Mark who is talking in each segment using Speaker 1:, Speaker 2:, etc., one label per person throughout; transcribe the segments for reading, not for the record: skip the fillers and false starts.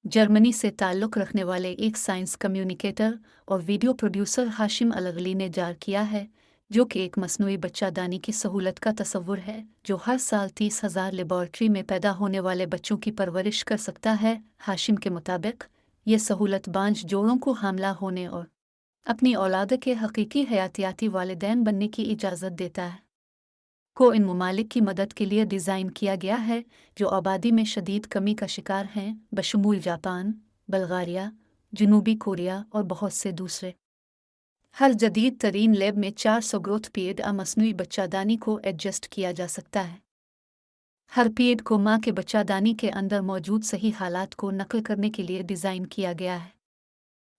Speaker 1: Germany से ताल्लुक़ रखने वाले एक साइंस कम्युनिकेटर और वीडियो प्रोड्यूसर हाशिम अलगली ने जारी किया है, जो कि एक मसनूई बच्चादानी की सहूलत का तस्वुर है जो हर साल 30,000 लेबॉर्ट्री में पैदा होने वाले बच्चों की परवरिश कर सकता है। हाशिम के मुताबिक ये सहूलत बांझ जोड़ों को हामला होने और अपनी औलाद के हकीकी हयातियाती वालिदैन बनने की इजाज़त देता है। को इन ममालिक की मदद के लिए डिज़ाइन किया गया है जो आबादी में शदीद कमी का शिकार हैं, बशमूल जापान, बल्गारिया, जनूबी कोरिया और बहुत से दूसरे। हर जदीद तरीन लैब में 400 ग्रोथ पीरियड मसनूई बच्चादानी को एडजस्ट किया जा सकता है। हर पीरियड को माँ के बच्चादानी के अंदर मौजूद सही हालात को नकल करने के लिए डिज़ाइन किया गया है।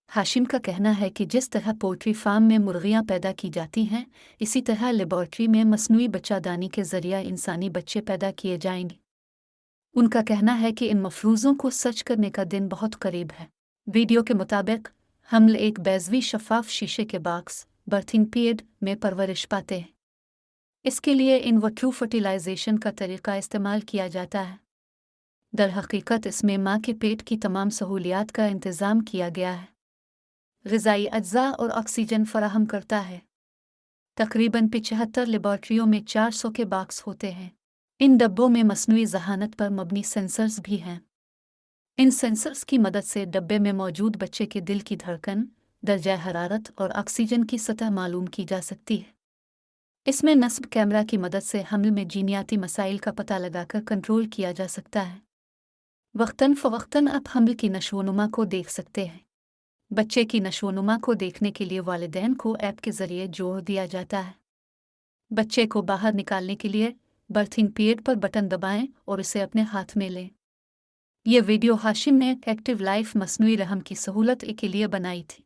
Speaker 1: हाशिम का कहना है कि जिस तरह पोल्ट्री फार्म में मुर्गियाँ पैदा की जाती हैं, इसी तरह लेबॉर्ट्री में मसनूई बच्चादानी के ज़रिए इंसानी बच्चे पैदा किए जाएंगे। उनका कहना है कि इन मफरूज़ों को सच करने का दिन बहुत करीब है। वीडियो के मुताबिक हमल एक बैज़वी शफ़ाफ शीशे के बॉक्स बर्थिंग पीरियड में परवरिश पाते हैं। इसके लिए इन वट्रू फर्टिलाइजेशन का तरीका इस्तेमाल किया जाता है। दर हकीकत इसमें माँ के पेट की तमाम सहूलियात का इंतज़ाम किया गया है। ग़िज़ाई अज्जा और ऑक्सीजन फराहम करता है। तकरीबन 75 लेबॉर्ट्रियों में 400 के बॉक्स होते हैं। इन डब्बों में मसनूई ज़हानत पर मबनी सेंसर्स भी हैं। इन सेंसर्स की मदद से डब्बे में मौजूद बच्चे के दिल की धड़कन, दर्जा हरारत और ऑक्सीजन की सतह मालूम की जा सकती है। इसमें नस्ब कैमरा की मदद से हमल में जीनियाती मसाइल का पता लगाकर कंट्रोल किया जा सकता है। वक्तन फ़वक्तन आप हमल की नशोनुमा को देख सकते हैं। बच्चे की नशोनुमा को देखने के लिए वालिदैन को ऐप के ज़रिए जोड़ दिया जाता है। बच्चे को बाहर निकालने के लिए बर्थिंग पीरियड पर बटन दबाएं और इसे अपने हाथ में लें। ये वीडियो हाशिम ने एक्टिव लाइफ मसनूई रहम की सहूलत के लिए बनाई थी।